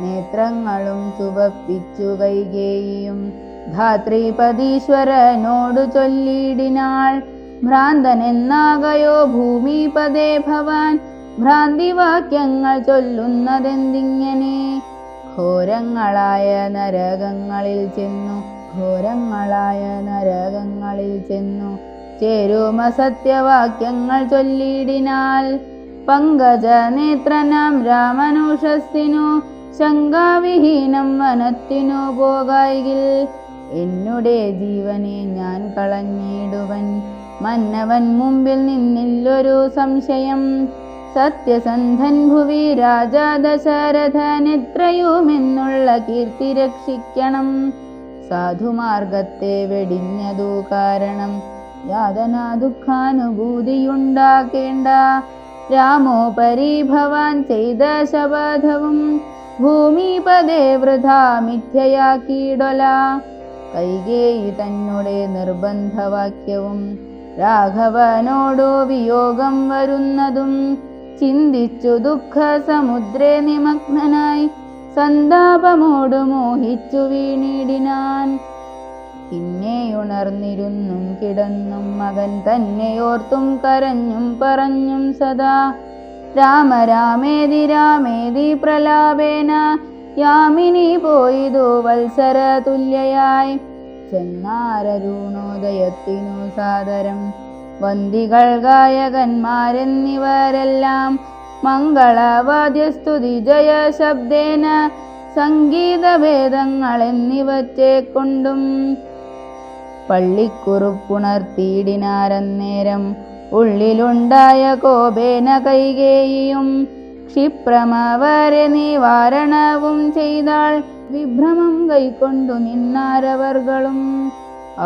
നേത്രങ്ങളും ചുവപ്പിച്ചു കൈകേയിയും ധാത്രീപതീശ്വരനോടു ചൊല്ലിയിടിനാൾ. ഭ്രാന്തനെന്നാകയോ ഭൂമിപദേ ഭവാൻ, ഭ്രാന്തിവാക്യങ്ങൾ ചൊല്ലുന്നതെന്തിങ്ങനെ? ഘോരങ്ങളായ നരകങ്ങളിൽ ചെന്നു ചേരുമ സത്യവാക്യങ്ങൾ ചൊല്ലിയിടിനാൽ. പങ്കജനേത്രനാം രാമനുഷസ്സിനു ശങ്കാവിഹീനം വനത്തിനു പോകായിൽ. എന്നുടെ ജീവനെ ഞാൻ കളഞ്ഞിടുവൻ, മന്നവൻ മുമ്പിൽ നിന്നില്ലൊരു സംശയം. സത്യസന്ധൻ ഭുവി രാജാ ദശരഥനെത്രയുമെന്നുള്ള കീർത്തി രക്ഷിക്കണം. സാധുമാർഗത്തെ വെടിഞ്ഞതു കാരണം യാതനാ ദുഃഖാനുഭൂതിയുണ്ടാക്കേണ്ട. രാമോപരി ഭവാൻ ചെയ്ത ശപഥവും ഭൂമിപദേ വൃഥാ മിഥ്യയാക്കിയിടൊല. കൈകേയി തന്നെ നിർബന്ധവാക്യവും രാഘവനോടു വിയോഗം വരുന്നതും ചിന്തിച്ചു ദുഃഖ സമുദ്രേ നിമഗ്നനായി സന്താപമോടു മോഹിച്ചു വീണിടിനാൻ. പിന്നെയുണർന്നിരുന്നും കിടന്നും മകൻ തന്നെയോർത്തും കരഞ്ഞും പറഞ്ഞും സദാ. രാമ രാമേതി രാമേതി പ്രലാപേന യാമിനി പോയിതു വത്സര തുല്യയായി. ചെന്നാരരുണോദയത്തിനു സാദരം വന്ദികൾ ഗായകന്മാരെന്നിവരെല്ലാം മംഗളവാദ്യസ്തുതി ജയ ശബ്ദേന സംഗീതഭേദങ്ങളെന്നിവറ്റെ കൊണ്ടും പള്ളിക്കുറുപ്പുണർത്തിയിടിനാരന്നേരം. ഉള്ളിലുണ്ടായ കോപേന കൈകേയിയും ക്ഷിപ്രമവരെ നിവാരണവും ചെയ്താൾ. വിഭ്രമം കൈക്കൊണ്ടു നിന്നാരവർകളും.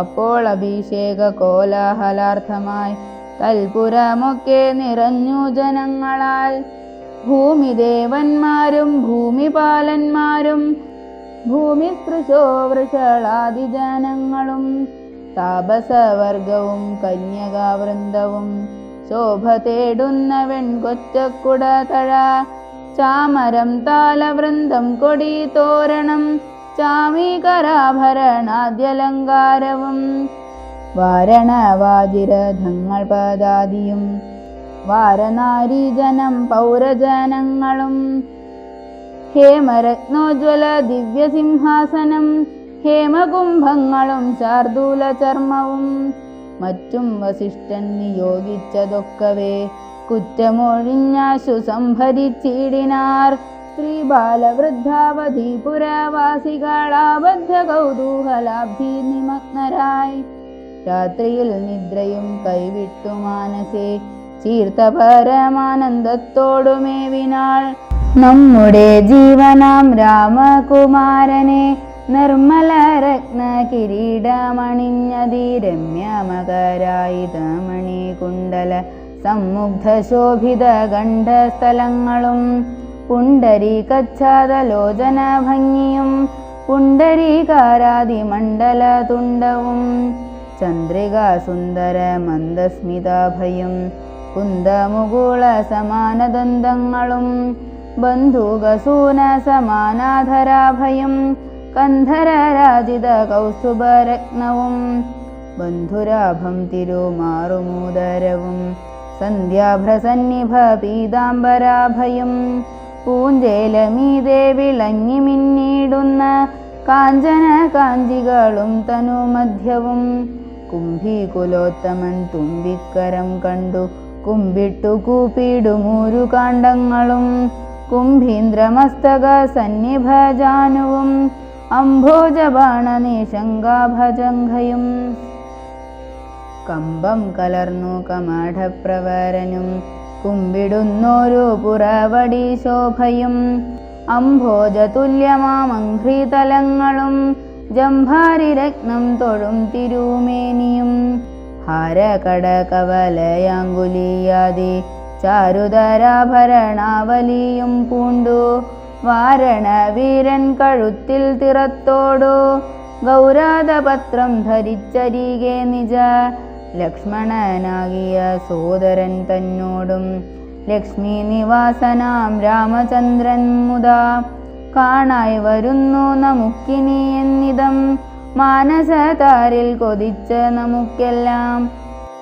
അപ്പോൾ അഭിഷേക കോലാഹലാർത്ഥമായി തൽപുരമൊക്കെ നിറഞ്ഞു ജനങ്ങളാൽ. ഭൂമിദേവന്മാരും ഭൂമിപാലന്മാരും ഭൂമിസ്പൃശോ വൃഷളാദിജനങ്ങളും താപസവർഗവും കന്യകാവൃന്ദവും ശോഭ തേടുന്ന വെൺകൊച്ചക്കുട തഴ ചാമരം താലവൃന്ദം കൊടി തോരണം ചാമീകരാഭരണാദ്യലങ്കാരവും വാരണവാജിരഥങ്ങൾ പദാദിയും വാരനാരീജനം പൗരജനങ്ങളും ഹേമരത്നോജ്വല ദിവ്യസിംഹാസനം ഹേമകുംഭങ്ങളും ശാർദൂല ചർമ്മവും മറ്റും വസിഷ്ഠൻ നിയോഗിച്ചതൊക്കവേ കുറ്റമൊഴിഞ്ഞാശു സംഭരിച്ചിടിനാർ. സ്ത്രീ ബാലവൃദ്ധാവധി പുരവാസികളാബദ്ധ കൗതൂഹലാബ്ധി നിമഗ്നരായി രാത്രിയിൽ നിദ്രയും കൈവിട്ടു മാനസേ ചീർത്ത പരമാനന്ദത്തോടുമേവിനാൾ. നമ്മുടെ ജീവനാം രാമകുമാരനെ നിർമ്മല രത്ന കിരീടമണിഞ്ഞതി രമ്യമകരായുധമണി കുണ്ടല സമ്മുഗ്ധ ശോഭിത ഗണ്ഡസ്ഥലങ്ങളും പുണ്ടരീകച്ഛാദലോചന ഭംഗിയും പുണ്ടരീകാരാദി മണ്ഡല തുണ്ടവും ചന്ദ്രികാ സുന്ദര മന്ദസ്മിതാഭയും കുന്ദമുകുള സമാനദന്തങ്ങളും ബന്ധുകസൂന സമാനാധരാഭയം കന്ധരരാജിത കൗസ്തുഭരത്നവും ബന്ധുരാഭം തിരുമാറുമൂദരവും സന്ധ്യാഭ്രസന്നിഭ പീതാംബരാഭയും പൂഞ്ചേലമീതെ വിളങ്ങി മിന്നിടുന്ന കാഞ്ചന കാഞ്ചികളും തനുമധ്യവും കുംഭീകുലോത്തമൻ തുമ്പിക്കരം കണ്ടു കുമ്പിട്ടു കൂപ്പിടുമൂരു കാണ്ഡങ്ങളും കുംഭീന്ദ്രമസ്തക സന്നിഭജാനുവും അംഭോജബാണ നിശങ്കാഭജംഘയും കമ്പം കലർന്നു കമഠപ്രവരനും കുമ്പിടുന്നോരു പുറവടി ശോഭയും അംഭോജതുല്യമാമംഘ്രിതലങ്ങളും ജംഭാരിരത്നം തൊഴും തിരുമേനിയും ഹാരകടകവലയാങ്കുലിയാദി ചാരുതരാഭരണാവലിയും പൂണ്ടു വാരണവീരൻ കഴുത്തിൽ തിറത്തോടു ഗൗരാതപത്രം ധരിച്ചരികെ നിജ ലക്ഷ്മണനാകിയ സോദരൻ തന്നോടും ലക്ഷ്മി നിവാസനാം രാമചന്ദ്രൻ മുതാ കാണായി വരുന്നു നമുക്കിനി എന്നിതം മാനസതാരിൽ കൊതിച്ച നമുക്കെല്ലാം